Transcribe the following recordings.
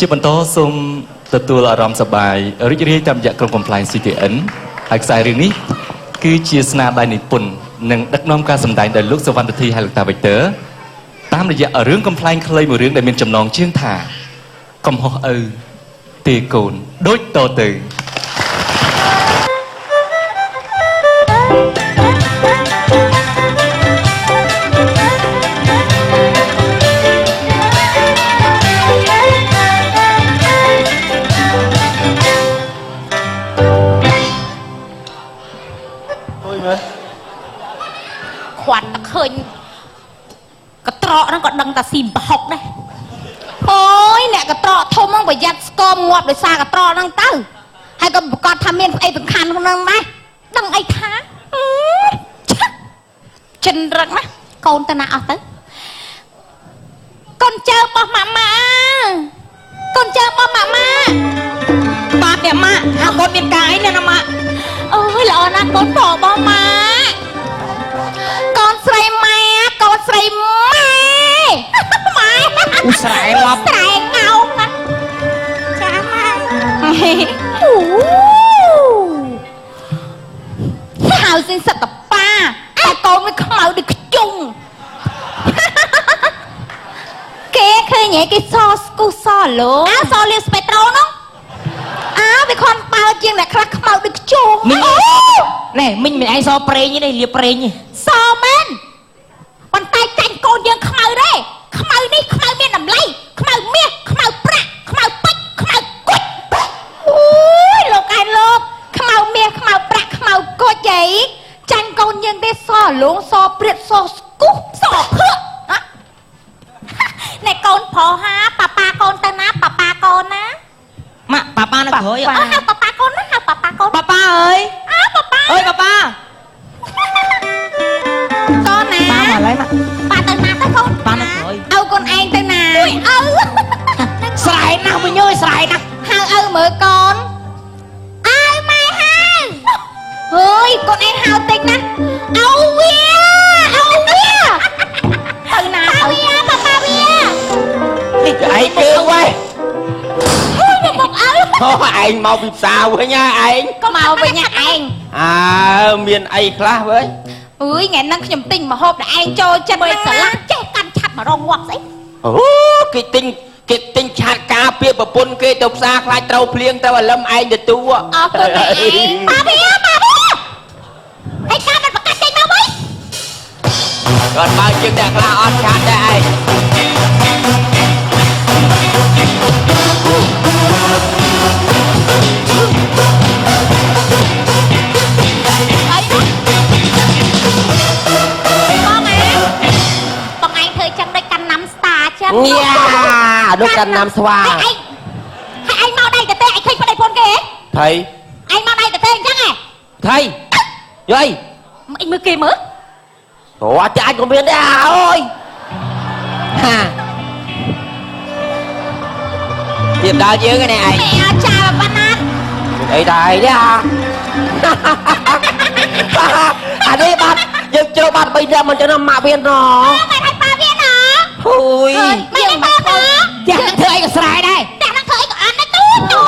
ជាបន្តសូមទទួលអារម្មណ៍សប្បាយរីករាយតាមរយៈក្រុម Compliance CTN ហើយខ្សែរឿងនេះគឺជាស្នាដៃនិពន្ធនិងដឹកនាំការសម្ដែងដោយលោកសវណ្ណធីហើយលោកតាវិទ័រតាមរយៈរឿង Compliance ខ្លីមួយរឿងដែលមានចំណងជើងថាកំហុសឪទេកូនដូចតទៅខ្វាត់តែឃើញកត្រកហ្នឹងក៏ដឹងតែស៊ីប្រហុកដែរអូយអ្នកកត្រកធំហ្នឹងប្រយ័ត្នស្គមងាប់ដោយសារកត្រកហ្នឹងទៅហើយក៏ប្រកាសថាមានអីសំខាន់ក្នុងហ្នឹងដែរដឹងអីថាចិនរឹកណាកូនទៅណាអស់ទៅកូនចៅរបស់ម៉ាម៉ាកូនចៅរបស់ម៉ាម៉ាបាទអ្នកម៉ាហើយកូនមានការអីណាម៉ាអូយល្អណាស់កូនប្រុសរបស់ម៉ាកូនស្រីម៉ែកូនស្រីម៉ែម៉ែឧស្រែឡប់ស្រែងោងណាចាម៉ាហើយសិនសិតតប៉ាតែកូនវាខ្មៅដូចខ្ជុងគេឃើញគេសស្គូសលោអើសលាស្ពេត្រូនោះអើវាខនបើជាងអ្នកខ្លះខ្មៅដូចខ្ជុងណែមិញមិនឯងសប្រេងនេះលាប្រេងសមែនប៉ុន្តែចាញ់កូនយើងខ្មៅទេខ្មៅនេះខ្មៅមានតម្លៃខ្មៅមាសខ្មៅប្រាក់ខ្មៅពេជ្រខ្មៅគុជអូយលោកឯងលោកខ្មៅមាសខ្មៅប្រាក់ខ្មៅគុជអីចាញ់កូនយើងទេសលងសព្រាតសស្គូសភឿណែកូនប្រុសហាប៉ាប៉ាកូនទៅណាប៉ាប៉ាកូនណាម៉ាក់ប៉ាប៉ានៅក្រោយហៅប៉ាប៉ាកូនណាហៅប៉ាប៉ាកូនប៉ាប៉ាអើយប៉ាប៉ាអើយប៉ាប៉ាកូនណាប៉ាមកឡើយម៉ាក់ប៉ាទៅណាទៅកូនប៉ានៅក្រោយឪកូនឯងទៅណាអុយឪស្រែណាស់វិញអើយស្រែណាស់ហៅឪមើលកូនអើយម៉ែហៅអើយកូនឯងហៅតិចណាឪវាទៅណាទៅវាប៉ាប៉ាវានេះឯងគឺវ៉េមកអើឯងមកពីផ្សារវិញហ៎ឯងក៏មកវិញហ៎ឯងអើមានអីខ្លះវើយអើយថ្ងៃហ្នឹងខ្ញុំទិញម្ហូបដែលឯងចូលចិត្តហ្នឹងស្រឡះចេះកាន់ឆាត់មករងងាប់ស្អីអូគេទិញឆាត់ការពារប្រពន្ធគេទៅផ្សារខ្លាចត្រូវភ្លៀងទៅឥឡូវឯងទទួលអរគុណឯងប៉ាវាឯងកាមិនប្រកាសចេញមកវិញគាត់បើជើងតែខ្លះអត់ឆាត់ដែរឯងញ៉ាដូចកាន់ណាំស្វាហើយឯងមកដៃតេឯងឃើញប្តីប្រពន្ធគេហ៎ថៃឯងមកដៃតេអញ្ចឹងហ៎ថៃយីអីមើលគេមើលអូអត់ចាច់ក៏មានដែរអើយហាទៀតដល់យើងឯងឯងអត់ចាប៉ុណ្ណាអីដែរទេអានេះបាត់យើងចូលបាត់3នាក់មិនចឹងម៉ាក់វាណ៎អូយយើងបាត់ខ្វល់ចាស់នឹងធ្វើអីក៏ស្រែដែរចាស់នឹងធ្វើអីក៏អត់ដែរទូ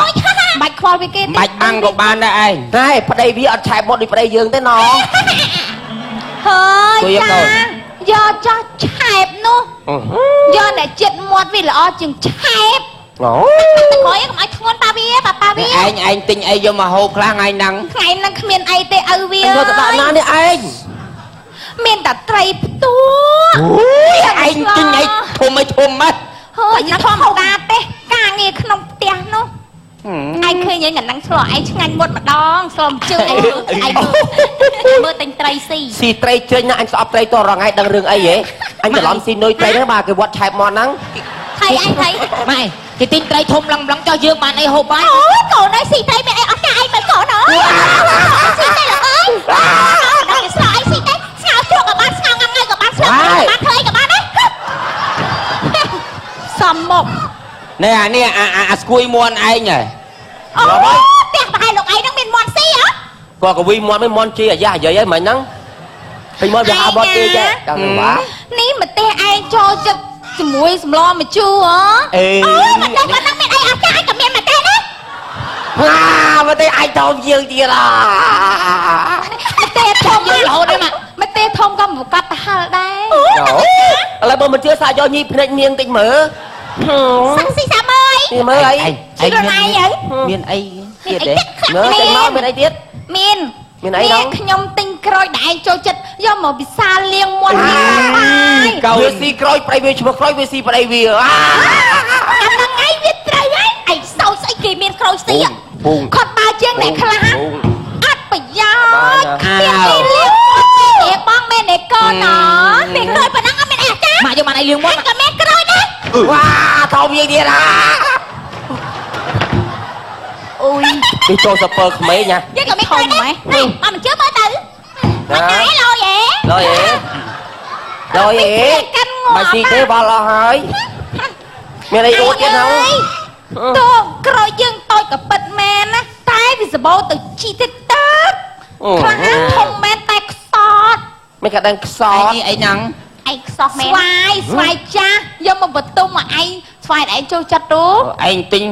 បាច់ខ្វល់វាគេទេបាច់អាំងក៏បានដែរឯងតែប្តីវាអត់ឆែបមុតដូចប្តីយើងទេណ៎ហើយចាយកចោះឆែបនោះយកតែចិត្តមាត់វាល្អជាងឆែបអូតែក្រោយកុំឲ្យធ្ងន់ប៉ាវាឯងទិញអីយកមកហូបខ្លះថ្ងៃហ្នឹងគ្មានអីទេឪវាយកទៅដាក់ណានេះឯងមានតែត្រីផ្ទួឯងទិញអីធំហ៎ហើយធម្មតាទេការងារក្នុងផ្ទះនោះឯងឃើញហ្នឹងហ្នឹងឆ្លោះឯងឆ្ងាញ់មុតម្ដងសូមជឿឯងមើលតែត្រីស៊ីត្រីជើញណាអញស្អប់ត្រីតរងឯងដឹងរឿងអីហ៎អញច្រឡំស៊ីនុយត្រីហ្នឹងបាទគេវត្តឆែបមកហ្នឹងថៃឯងម៉ែគេទិញត្រីធំឡងចោះយើងបានអីហូបបាយកូនឯងស៊ីត្រីមានអីអត់ចាឯងមើលកូនអើយស៊ីត្រីលោកអើយដល់គេស្លោះឯងស៊ីត្រីស្ងោជ្រក់ក៏បានស្ងោងាំងើក៏បានស្លឹកក៏បានធ្វើអីក៏បានដែរសំមុខណែអានេះអាស្គួយមន់ឯងហ៎អូផ្ទះប្រហែលលោកឯងហ្នឹងមានមន់ស៊ីហ៎គាត់កវីមន់មិនមន់ជីអាយ៉ាយាយហ្នឹងមិញហ្នឹងឃើញមកវាហៅបត់ទេចាដល់ទៅបាទនេះម្ទេសឯងចូលចិត្តជាមួយសម្លម្ជូរហ៎អូម្ទេសគាត់ហ្នឹងមានអីអ thom dương gì là មិនទេធំយើងរហូតទេមកមិនទេធំក៏មកកាត់ទៅហល់ដែរ lại bữa mình chưa xa cho nhi phết niên tịnh mở សាំងស៊ីសាំអើយ thì mới ấy ជីរណៃអើ miền ấy tiết đấy nhớ tranh máu miền ấy tiết មាន មានអីដល់ ខ្ញុំទិញក្រូចដែលឯងចូលចិត្តយកមកពិសាលាងមាត់នេះ Câuវាស៊ីក្រូចប្រៃវាឈ្មោះក្រូចវាស៊ីប្រៃវា អាហ្នឹងឯងវាត្រូវហើយឯងសោស្អីគេមានក្រូចស៊ីគាត់បើជាងអ្នកខ្លះអត់ប្រយោជន៍គេលាងមាត់ទេបងមែនទេកូនណមានក្រូចប៉ុណ្ណឹងអត់មានអីអាចារ្យមកយកមកឯងលាងមាត់ក៏មានក្រូចដែរ Wow, thom dương gì là ôi đi cho super mấy nha យើងក៏មានក្រូចដែរនេះមកមិនជឿមើលទៅមិនណែលោយហ៎ rồi vậy mày xì thế bao lo hỏi mày đây uống chứ không តោក្រូចយើងតូចក៏ពិតមែនណាតែវាសបោទៅជីទៅទឹកខ្លាំងធំមែនតែខ្សត់ mày cả đang xót ឯងខ្សោះមែនស្វាយចាស់យកមកបន្ទុំមកឯងស្វាយឯងចូលចិត្តទូ anh tinh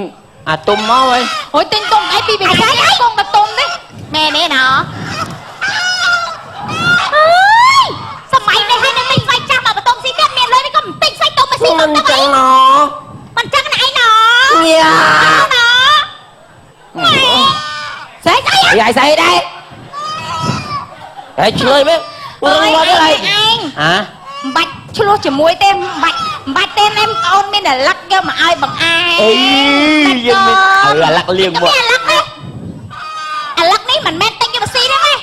à tôm máu ơi អូយទិញទុំឯងពីវាខ្លាំងកងទៅទុំនេះមែនទេណ៎អើយសម័យនេះហើយនៅទិញស្វាយចាស់មកបន្ទុំស៊ីទៀតមានលុយនេះក៏មិនទិញស្វាយទុំមកស៊ីទុំទៅ mình chẳng nó មិនចឹងណាឯងណ៎ nha ស្អីស្អី ai xây đây ai chơi mấy អើយ uống vào đây ឯង hả មិនបាច់ឆ្លោះជាមួយទេមិនបាច់ទេណែអូនមានតែលឹកយកមកឲ្យបង្អែ ê dân mình là lắc liềm អាលឹកនេះអាលឹកនេះមិនមែនទិញយកមកស៊ីទេណា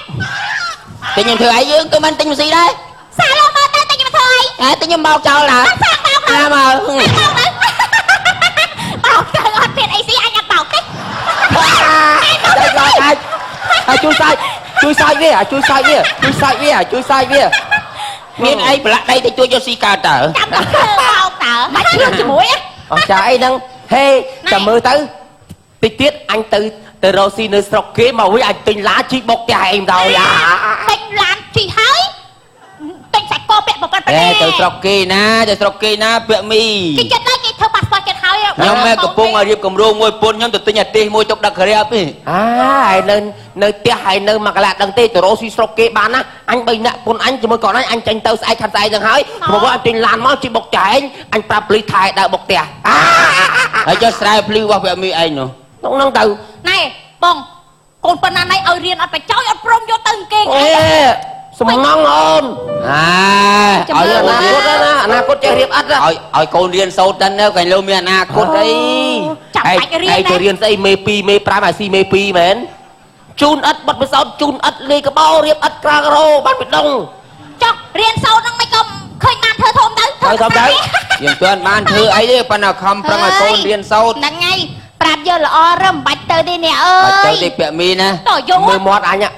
tự nhiên thừa ấy dương tụi mình tinh gì đây សាឡូមើលទៅទិញយកមកធ្វើអី à tự nhiên bao trâu là សាក់បោក à mà បោកទៅអត់មានអីស៊ីអញអត់បោកទេ đây rồi ai chui sai về à chui sai về chui sai về à chui sai về miền ấy bạc đây thì chui cho si cà tờ ចាំទៅធ្វើបោកតើមិនឆ្លោះជាមួយណា chả ấy đang hey chả mơ tới tí tiết anh từ rồi xin nơi sọc kế mà với anh tình lá chi bọc nhà em đâu à ទិញឡានជីហើយទិញសាច់កពាក់ប្រកាសប្រទេស từ sọc kế na bẹ mi គេចិត្តដែរគេធ្វើប៉ាសពតចិត្តហើយ nhóm mẹ của pung ở điệp cầm rô ngồi pun nhóm từ tinh nhà tê môi chọc đặc khởi áp đi à nơi tia hay nơi mà cái lạt đằng tê từ rồi xin sọc kế bán á anh bây nè pun anh chỉ mới còn anh tranh tơ sai khăn sai rằng hỏi mà có anh tình lan máu chi bọc trái anh prap lý thai đã bọc tè à cho sai pli qua bẹ mi anh nữa nó năng từ ណែបងកូនប៉ុណ្ណាណៃឲ្យរៀនអត់បច្ចោយអត់ព្រមយកទៅគេ ê sầm ngon ôm à ở na cốt chơi hiệp ắt á ở con riêng sâu tân đâu cảnh lâu miền na cốt đấy hay chơi riêng xây mê pi mê pra mà si mê pi mến chun ắt bật với sao chun ắt lê cái bao riêng ắt caro bắt biệt đông ចុះរៀនសូត្រនឹងមិនក៏ឃើញបានធ្វើធំទៅ thôi thôi đấy riêng tuần ban thư ấy đi pan nào không prang ở con riêng sâu ហ្នឹងហើយប្រាប់យកល្អរឹមបាច់ទៅទេអ្នកអើ tới យ đi bẹ mi nè Trời vô. mười mót anh ạ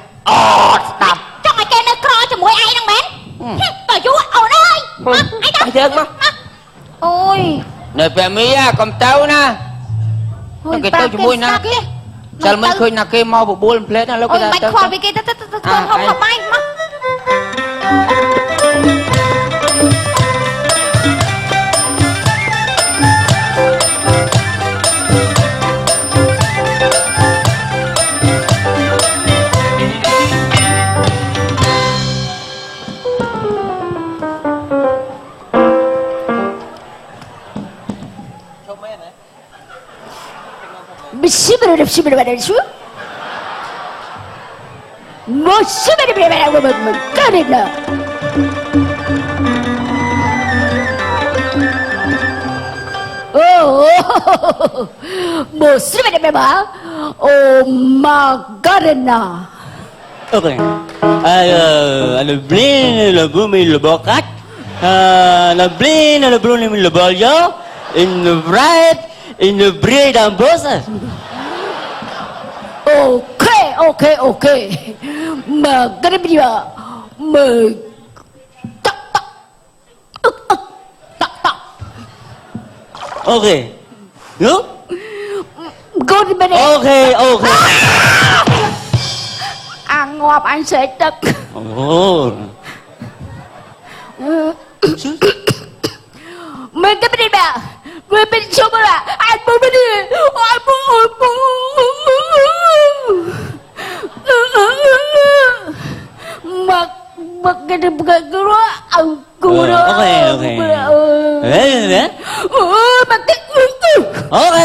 đập ចង់ឲ្យគេនៅក្រជាមួយឯងហ្នឹងមែនតើយូរអូនអើយមកឯងទៅ phải thương mà អូយ nơi bẹ mi á cầm tao nè cái tao chỉ môi na sao mình khơi na cái mau bộ buôn plate nè lúc អូយ cái បាច់ខ្វល់ពីគេទៅធ្វើហុកហុកបាយមក Bismillahirrahmanirrahim. Bismillahirrahmanirrahim. Oh, Bismillahirrahmanirrahim. Oh my God, now. Okay. Le blin, le bumi, le bokat. Le blin, le bruni, le boljo. In the bread, in the bread and butter. Okay. Mà cái bây giờ mà tắc. Okay. No? Go đi bên đây. Okay. Ăn ngọt anh sẽ tắc. Oh. Mình cái bên đây bà. Mình bên chỗ bà. Anh bố bên đây. Anh bố. ok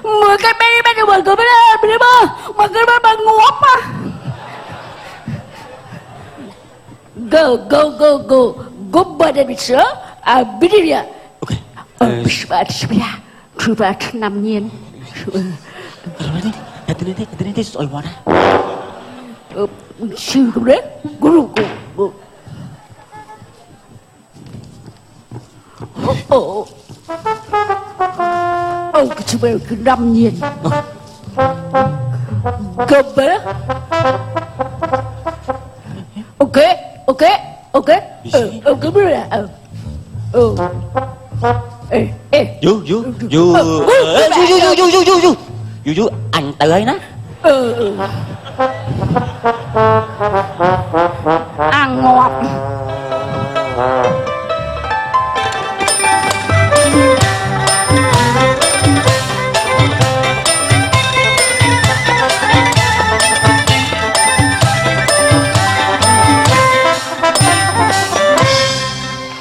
mười cái bé bé được mười cái bé đi bơ mười cái bé bằng ngốp à go bơ đây bị sữa à biết đi à bạn bạn nằm nhiên Nanti soal mana? sư cũng đấy guru cái chú bé cứ nằm nhiên go bơ ok biết rồi à Yu anh tới ấy đó ăn ngọt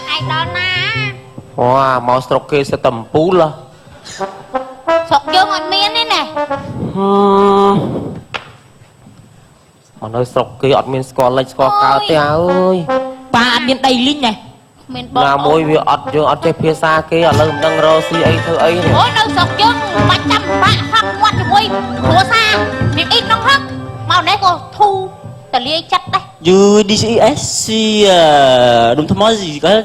ai đó na wow mau stroke kê sẽ tầm pú là sọc vô ngọn miên đấy nè mà nơi sọc kê ọt miên score lên score cao thế ơi ba miên đầy linh này miên là môi vì ọt dương ọt chơi phía xa kê ở lưng đang rô si ấy thơ ấy nè ôi đâu sọc vô ba trăm ba hoặc ngoặt cho môi của xa miên ít nó hấp mau đấy cô thu tờ lia chặt đây Yu DCS đúng thầm nói gì cả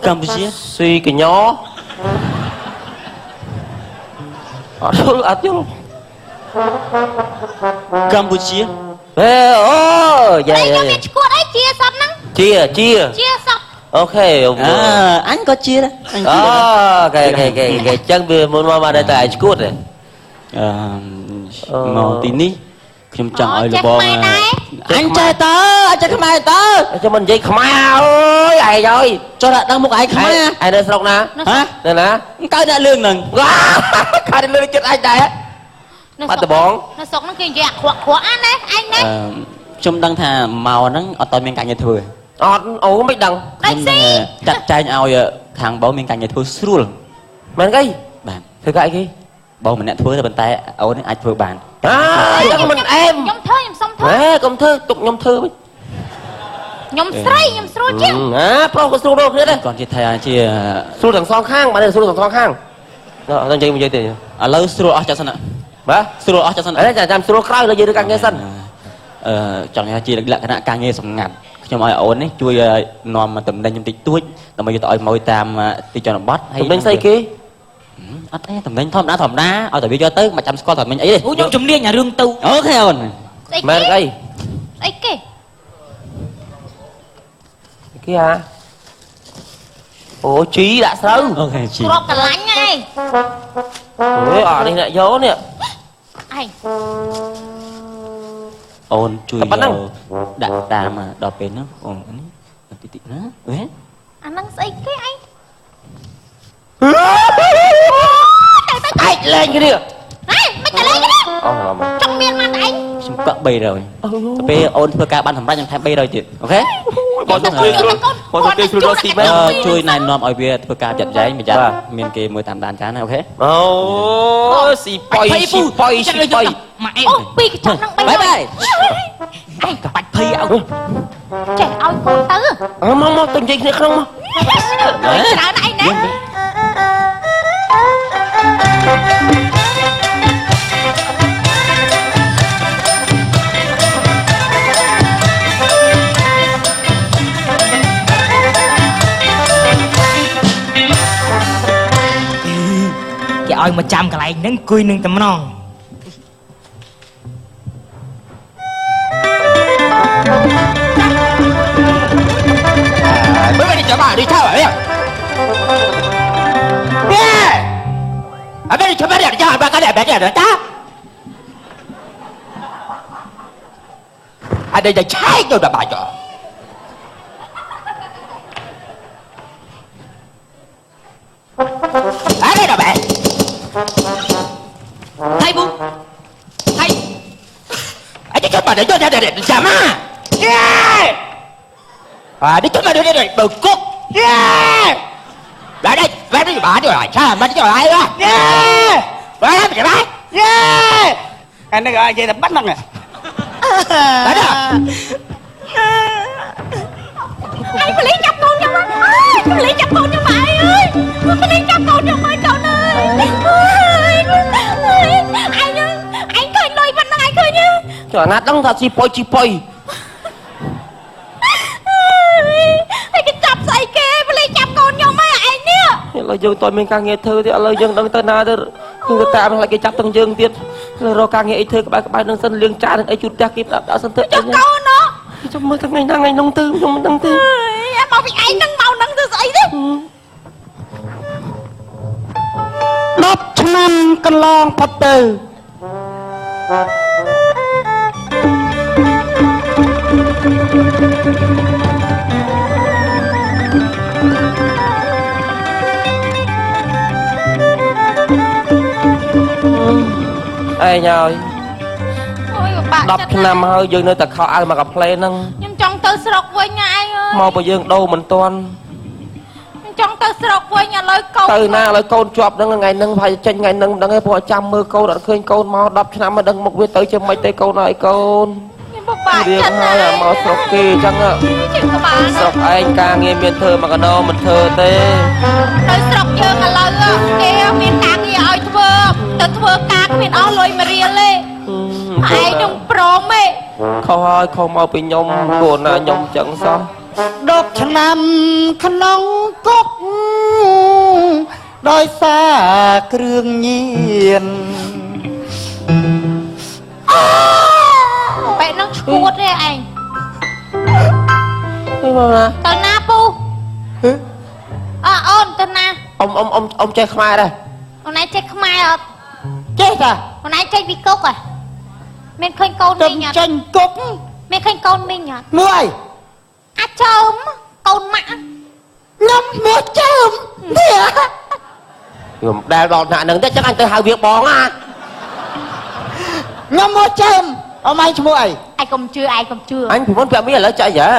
Campuchia suy cái nhó ọt vô Campuchia ê ô dạ đây dạ cho miên chuột ấy chia sắp nắng chia sắp ok anh có chia đó cái chân bia muốn mà đây tại chuột này màu tí níខ្ញុំចង់ឲ្យលបង anh chơi cái mai tớ cho mình gì không ơi ai rồi cho là đang một ai không ai nên xong nè hả đây nè cái đã lương nè cái đi lương chết ai đây bắt tờ bóng nó sọc nó kia dạ khóa đấy anh đấy ខ្ញុំដឹងថាមកហ្នឹងអត់តមានការងារធ្វើ អូមិនដឹង đây xí ចាត់ចែងឲ្យខាងបងមានការងារធ្វើស្រួល មែនគេ បាទ ធ្វើកាយគេ បងម្នាក់ធ្វើតែប៉ុន្តែអូននេះអាចធ្វើបាន ចឹងមិនអែម ខ្ញុំធ្វើខ្ញុំសុំធ្វើ ហេកុំធ្វើទុកខ្ញុំធ្វើវិញ ខ្ញុំស្រីខ្ញុំស្រួលជាង ប្រុសក៏ស្រួលដូចគ្នាដែរ គាត់ជាថាជា ស្រួលទាំងសងខាងបាទស្រួលទាំងសងខាងដល់និយាយនិយាយទេ ឥឡូវស្រួលអស់ចាត់សិន បាទ ស្រួលអស់ចាត់សិន អេចាំស្រួលក្រោយលើយើងកាងារសិន ចង់និយាយជាលក្ខណៈការងារសម្ងាត់ខ្ញុំឲ្យអូននេះជួយនាំតំណែងខ្ញុំតិចតួចដើម្បីយកទៅឲ្យមកតាមទីជនបទហើយ តំណែងស្អីគេ អត់ទេតំណែងធម្មតាឲ្យតែវាយកទៅមិនចាំស្គាល់តំណែងអីទេ ខ្ញុំជំនាញអារឿងទៅ អូខេអូន មែនអី អីគេ គេហ่าអូជីដាក់ស្រូវ អូខេជី ក្របកន្លាញ់ហ្នឹង អូយអត់នេះអ្នកយកនេះ ឯង អូនជួយ ប៉ុណ្ណឹង ដាក់តាមដល់ពេលហ្នឹងអូននេះតិចតិចណាហេ អាហ្នឹងស្អីគេឯង អាចលេងគ្នា ហេមិនទៅលេងទេ អូ ចង់មានមកឯង ខ្ញុំកក់300ទៅពេលអូនធ្វើការបានសម្រាប់ខ្ញុំថែម300ទៀតអូខេ បងទៅជួយបងទៅជួយរកស៊ីមែន ជួយណែនាំឲ្យវាធ្វើការចាត់ចែងប្រយ័ត្នមានគេមើលតាមដានចានណាអូខេ អូស៊ីប៉ុយស៊ីប៉ុយស៊ីប៉ុយ mà em អូពីកញ្ចក់ហ្នឹង បាយបាយ ឯងក៏បាច់ភ័យឲ្យចេះឲ្យកូនទៅ មកទៅនិយាយគ្នាក្នុងមក ច្រើនឯងណា គេឲ្យមកចាំកន្លែងហ្នឹងអង្គុយនឹងតំណង mới đi chợ bà đi theo ở đây nè ở bên đi chợ bà đẹp cho ba cái đẹp rồi ta ở đây là trái rồi bà cho ở đây là bạn thầy bu chút mà để cho chả má đi chút mà để bầu cúc lại đây về đi bà đi lại sao mà đi lại đó về đây mày bay anh nó gọi vậy là bắt nó nè đấy đó Anh phải lấy chặt con cho má ơi, phải lấy chặt con cho mày ơi, phải lấy chặt con cho mày con ơi. Anh khơi lôi văn anh khơi nhá. trời ngắt đắng thật chi poi Anh cái chặt dậy kìa, phải lấy chặt con cho mày anh nhá. lời dương tôi mình càng nghe thơ thì lời dương đừng tới nào đó người ta lại cái chắp tầng dương tiết rồi càng nghe thơ các bạn đừng sân liêng cha đừng ấy chút ta kịp đã sân thơ Cho câu nó. trong mơ thằng ngày nông tư trong nông tư Em mau bị anh nâng mau nâng từ dậy đi. 10 ឆ្នាំកន្លងផុតទៅអេញ៉ើយ Ôi bà 10 ឆ្នាំហើយយើងនៅតែខោអាវមកកាផ្លេហ្នឹង ខ្ញុំចង់ទៅស្រុកវិញណាឯងអើយ មកបើយើងដូរមិនទាន់ ខ្ញុំចង់ទៅស្រុកវិញឥឡូវកូន ទៅណាឥឡូវកូនជាប់ហ្នឹងថ្ងៃហ្នឹងប្រហែលចេញថ្ងៃហ្នឹងមិនដឹងទេព្រោះចាំមើលកូនអត់ឃើញកូនមក10ឆ្នាំមិនដឹងមុខវាទៅជាមិនទេកូនហើយកូន ខ្ញុំពិបាក រៀង ចិត្តណា ហើយមកស្រុកគេអញ្ចឹង ជិះក្បាល ស្រុកឯងការងារមានធ្វើមកកណោមិនធ្វើទេ ទៅស្រុកយើងឥឡូវគេមានការងារឲ្យធ្វើទៅធ្វើការគ្មានអស់លុយមួយរៀលទេឯងនឹងព្រមទេ ខុសហើយខុសមកពីខ្ញុំគួរណាខ្ញុំអញ្ចឹងសោះ 10 ឆ្នាំក្នុងគុកដោយសារគ្រឿងញៀន បែរនឹងឈួតទេឯង នេះមកណា ទៅណាពូអូនទៅណា អ៊ំចេះខ្មែរដែរ អូនឯងចេះខ្មែរអត់ ចេះតា អូនឯងចេះពីគុកហ៎មានឃើញកូន ទៅ មីងអត់ ចេញគុក មានឃើញកូនមីងអត់ មួយ អាចចើមកូនម៉ាក់ ខ្ញុំមកចើមនេះ ខ្ញុំដែលដល់ថ្នាក់ហ្នឹងទេចឹងអញទៅហៅវាបងណា ខ្ញុំមកចើមអមឯងឈ្មោះអី ឯងកុំជឿឯងកុំជឿ អញពីមុនប្រាប់មីឥឡូវចាស់យ៉ា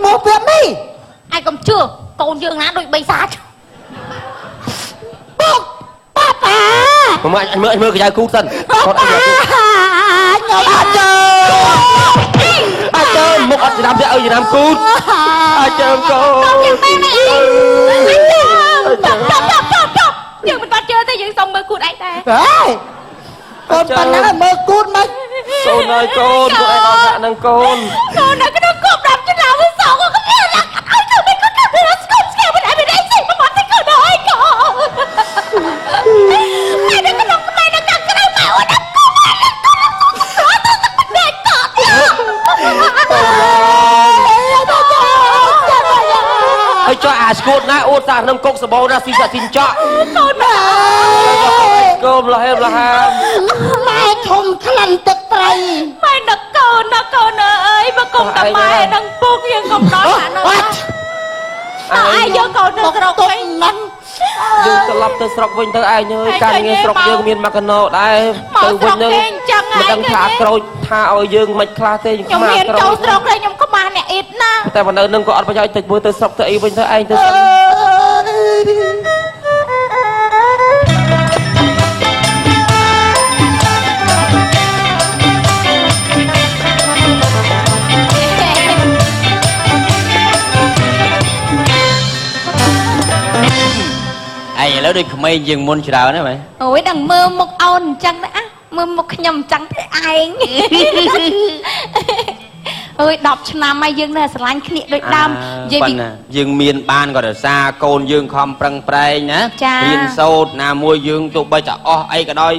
មកប្រាប់មី ឯងកុំជឿកូនយើងណាដូចបីសាច ពុកប៉ាប៉ា មកអញមើលកញ្ចៅគូសិនគាត់អី ខ្ញុំអត់ចើម អាចជើមមុខអត់ច្រាមទេឲ្យច្រាមគូតអាចជើមកូន យើងមែនទេឯងចប់យើងមិនបាត់ជឿទេយើងសុំមើលគូតឯងដែរ ហេកូនប៉ុណ្ណាមើលគូតមក កូនហើយកូនពួកឯងដល់ថ្នាក់ហ្នឹងកូន កូននៅក្នុងគុក10ឆ្នាំវិញសងក៏មានឡើងអត់ទៅមិនគាត់ទៅរកស្គមស្គាល់មិនអីមិនអីសិមកមកតែកូនហើយកូនតែនៅក្នុងខ្មែរនៅខាងក្រៅមកអត់ដល់កូនទៅតែតត ហើយចុះអាស្គូតណាអួតតាក្នុងគុកសបោណាស៊ីសាស៊ីនចក់ កូនមក កូនលះហេបលះហាម ម៉ែធំខ្លាំងទឹកត្រី ម៉ែនឹកកូនអើយមកគុំតាម៉ែនឹងពុកយើងកុំដល់ណានោះអាយយកកូនទៅស្រុកវិញ ហ្នឹង យើងត្រឡប់ទៅស្រុកវិញទៅឯងអើយការងារស្រុកយើងមានមកកណោដែរទៅវិញហ្នឹងមិនដឹងថាក្រូចថាឲ្យយើងមិនខ្លះទេ ខ្ញុំហ៊ានចូលស្រុកហើយខ្ញុំខ្មាស់អ្នកអ៊ីតណា តែបើនៅនឹងក៏អត់ប្រយោជន៍ទៅធ្វើទៅស្រុកទៅអីវិញទៅឯងទៅសិន ឯងឥឡូវដូចក្មេងជាងមុនច្រើនហ្នឹងមែន អូយដឹងមើលមុខអូនអញ្ចឹងណាមើលមុខខ្ញុំអញ្ចឹងទេឯងអើយ10ឆ្នាំហើយយើងនៅស្រឡាញ់គ្នាដូចដើមនិយាយពី យើងមានបានក៏ដោយសារកូនយើងខំប្រឹងប្រែងណា ចា រៀនសូត្រណាមួយយើងទោះបីតែអស់អីក៏ដោយ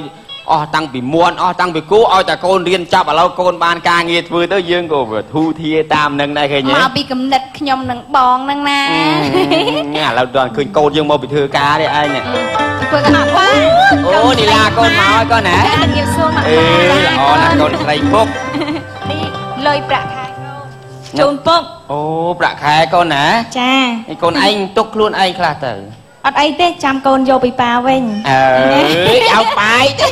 អស់តាំងពីមួនអស់តាំងពីគូឲ្យតែកូនរៀនចាប់ឥឡូវកូនបានការងារធ្វើទៅយើងក៏ធូរធាតាមនឹងដែរឃើញទេ មកពីកំណត់ខ្ញុំនឹងបងហ្នឹងណា ញ៉ាឥឡូវដល់ឃើញកូនយើងមកពីធ្វើការទេឯងនេះ ធ្វើកណ្ដាប់វ៉ា អូនីឡាកូនមកហើយកូនណា ជំរាបសួរមក អេល្អណាស់កូនស្រីពុក នេះលុយប្រាក់ខែជូនពុក អូប្រាក់ខែកូនណា ចា ហើយកូនឯងទុកខ្លួនឯងខ្លះទៅ អត់អីទេចាំកូនយកពីប៉ាវិញ អើយឲ្យបាយទេ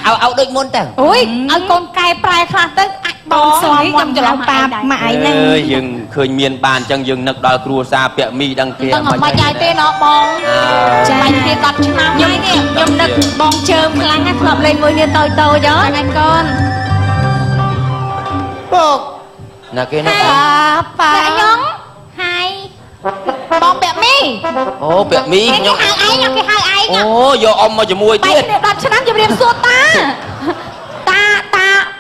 ao đôi môn tao អូយឲ្យកូនកែប្រែខ្លះទៅអាចបង សងខ្ញុំច្រឡំប៉ាម៉ាក់ឯហ្នឹង យើងឃើញមានបានអញ្ចឹងយើងនឹកដល់គ្រួសារពាក់មីដឹងគេ ដឹងមិនបាច់ឲ្យទេណោះបងចាញ់គ្នា10ឆ្នាំហើយនេះ ខ្ញុំនឹកបងជើមខ្លាំងណាស់ធ្លាប់លេងមួយគ្នាតូចៗហ៎ អញកូន ណាគេណា ប៉ាខ្ញុំហើយបងពាក់មី អូពាក់មី គេ ខ្ញុំ ហៅឯងគេហៅឯង អូយកអ៊ំមកជាមួយ បែ ទៀត រគ្នា10ឆ្នាំជម្រាបសួរតា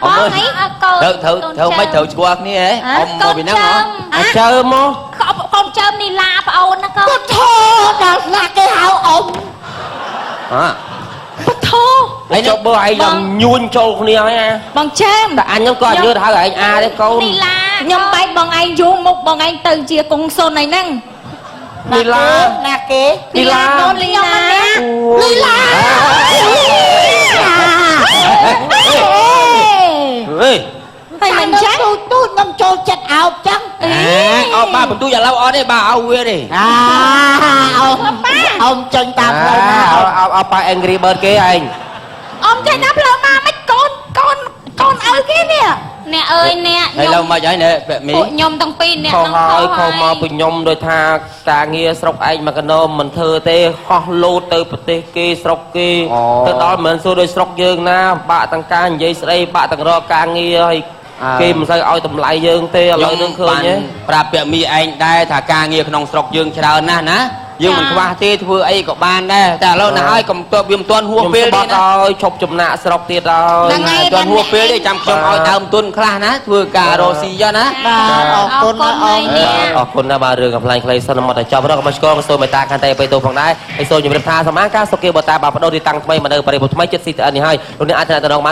បងអីកូន ត្រូវមិនត្រូវស្គាល់គ្នាហ៎អ៊ំមកពីហ្នឹងហ៎ អាច ើមក កូនចើមនីឡាប្អូនណាកូន ធោដល់ស្លាកគេហៅអ៊ំ ហ៎ ពុទ្ធោ ឯងចុះបើឯងឡើងញួនចូលគ្នាហើយណា បងជើម តែអញខ្ញុំក៏អត់យល់ហៅឯងអាទេកូន នីឡា ខ្ញុំបែកបងឯងយូរមុខបងឯងទៅជាកុងសុនឯហ្នឹង នីឡា ណាគេ នីឡា កូនលីណា លីឡា អេ ហើយមិនចឹងទូចខ្ញុំចូលចិត្តអោបចឹង អោបាបន្ទូចឥឡូវអត់ទេបាអោវាទេ អ៊ំចេញតាមផ្លូវណា អោប៉ា Angry Bird គេឯង អមចេញណាផ្លូវមកមិនកូនឪគេនេះអ្នកអើយអ្នក ហើយឡូវមកហើយនេះពាក់មី ពួកខ្ញុំទាំងពីរអ្នក ខុស នឹង ហើយខុសមកពីខ្ញុំដោយថាការងារស្រុកឯងមកកណោមមិនធ្វើទេហោះលោតទៅប្រទេសគេស្រុកគេទៅដល់មិនសួរដោយស្រុកយើងណាបាក់ទាំងការនិយាយស្ដីបាក់ទាំងរកការងារហើយគេមិនសូវឲ្យតម្លៃយើងទេឥឡូវនឹងឃើញទេប្រាប់ពាក់មីឯងដែរថាការងារក្នុងស្រុកយើងច្រើនណាស់ណាយើងមិនខ្វះទេធ្វើអីក៏បានដែរតែឥឡូវណាហើយកុំទើបវាមិនទាន់ហួសពេលទេណាឲ្យឈប់ចំណាក់ស្រុកទៀតហើយទាន់ហួសពេលទេចាំខ្ញុំឲ្យដើមទុនខ្លះណាធ្វើការរស់ស៊ីចុះណា បាទអរគុណអរ អរគុណណាស់បាទរឿងកំ pl ែងខ្លីសិនមកតែចប់រកមកស្គាល់សូមមេត្តាកាន់តែបេតូផងដែរហើយសូមជម្រាបថាសម្រាប់ការសុខគេបតាបាបដោទីតាំងថ្មីមកនៅបរិបទថ្មីចិត្តស៊ីតអិននេះហើយលោកអ្នកអាចទៅដល់